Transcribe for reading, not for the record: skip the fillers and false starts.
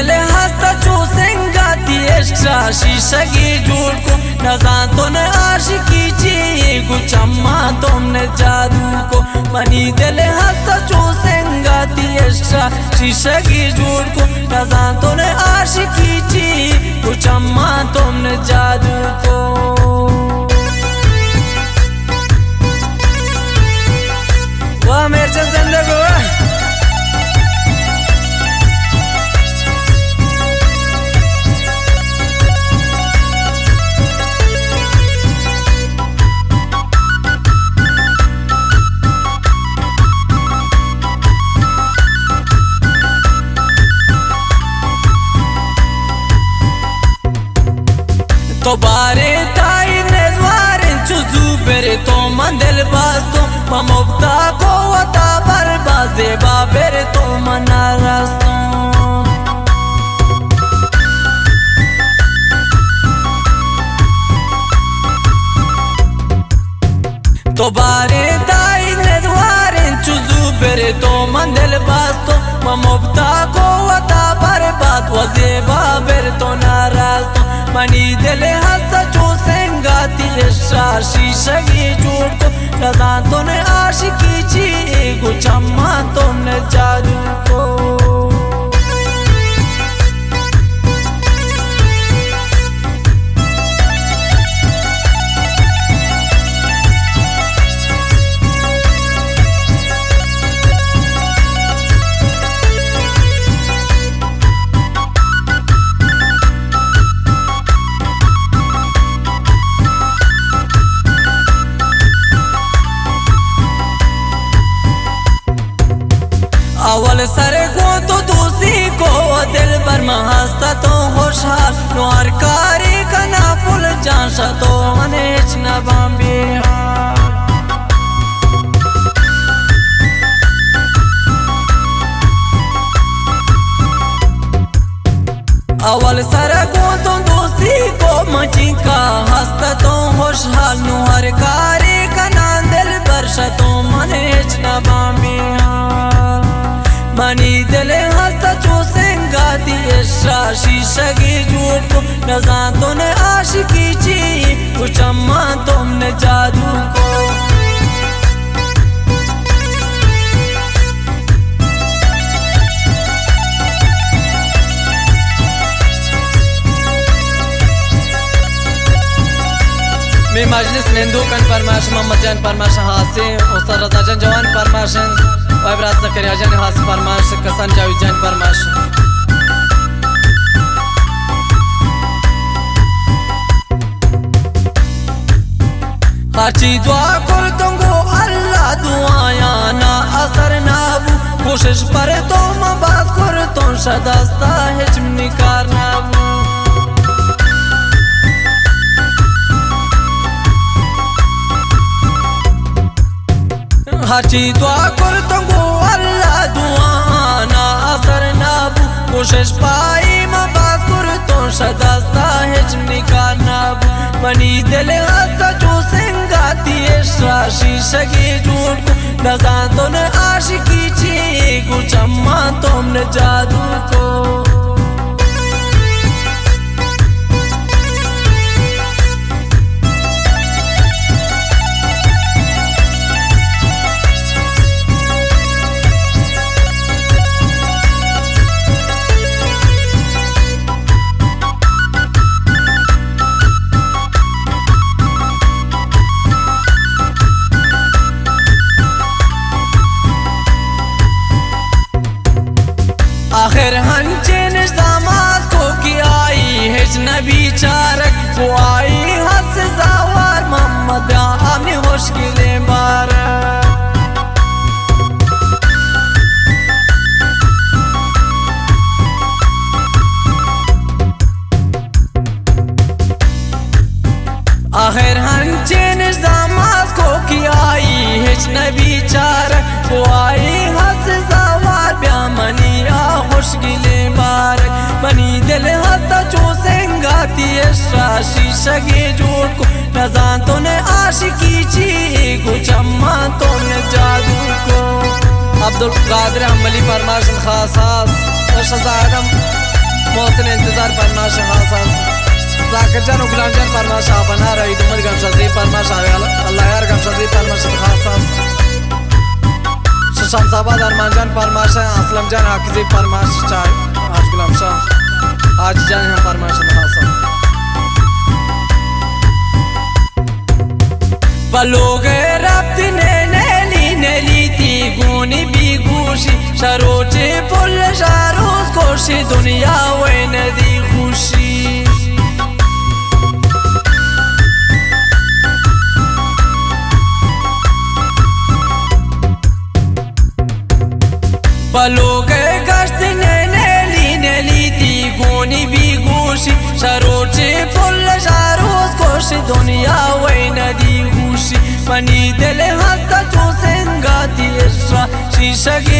दिल हंसता चो संगाती एक्स्ट्रा शीशा की जोड़ को नजान तो ने आशिकी ची कुछ अम्मा तुमने जादू को मनी दिल हंसता चो संगाती एक्स्ट्रा शीशा की जोड़ को नजान तो ने आशिकी ची कुछ अम्मा तुमने जादू को वाह मेरे जिंदगी तो बारे ताई ने द्वारे चुजू पेरे तो मंदिल बास्तो ममुक्ता को वता बर्बादे बाबेरे तो मना रास्तों तो बारे ताई ने द्वारे चुजू पेरे तो मंदिल बास्तो ममुक्ता को वता बर्बाद वजे बाबेरे तो नारास्तो मनी दिल हंसता चो संगाती शीशा की जोड़ को नजान तो ने आशिकी ची कुछ अम्मा तुमने जादू को अवल सर को तो दूसरी को दिल पर हंसता तो खुशहाल नौर कारी का ना पुल जांशा तो अनेच न बांबी अवल सर को तो दूसरी को मची का हंसता तो खुशहाल नौर कारी का ना दिल पर तो अनेच न बांबी मनी दिल हंसता चो संगाती शीशा की जोड़ को नजान तो ने आशिकी ची कुछ अम्मा तुमने जादू को मैं मजलिस नेंदू कन फरमाश मोहम्मद जान फरमाश हासे उस्ताद रजा जान जवान फरमाश वाइब्राज जकरिया जान हास फरमाश कसन जावी जान फरमाश हाची दुआ कर तुमको अल्लाह दुआया ना असर ना वो कोशिश पर तो मैं बात कर तो शदास्ता है चिमनी कारना वो हाची दुआ कर तुमको अल्लाह दुआना असर ना वो कोशिश पाई मैं बात कर तो शदास्ता है चिमनी कारना मनी दिल हंसता चो संगाती शीशा की जोड़ को नजान तो ने आशिकी ची कुछ अम्मा तुमने जादू को आखिर हंचे निजामात को की आई हिज नबी चारक वो आई हस जावार मोहम्मद आमने मुश्किलें बार आखिर हंचे निजामात को की आई हिज नबी चारक वो आई हस जावार ब्यामनी मुश्किलें बारक मनी दिल हंसता चो संगाती शीशा के जोड़ को नजान तो ने आशिकी ची कुछ अम्मा तो ने जादू को अब्दुल कादिर हमली फरमाशन खास मोहसिन इंतजार फरमाश खासा जाकिर जान गुलाम जान फरमाश बना रही तुमर गमशदी फरमाश अल्लाह यार गमशदी फरमाश खासा शमसाबाद अरमान जान फरमाश असलम जान हाकिजी फरमाश चाय आज गुलाम शाह आज जान हम फरमाश खासा बलोगे रब्ती नेली ती गुनी भी गुशी शरोचे पुल शारोज कोशी दुनिया वे नदी खुशी बलोगे गश्त नेली ती गुनी भी गुशी शरोचे पुल शारोज कोशी दुनिया वे नदी खुशी मनी दिल हस्ता चो सेंगा ती शीशगी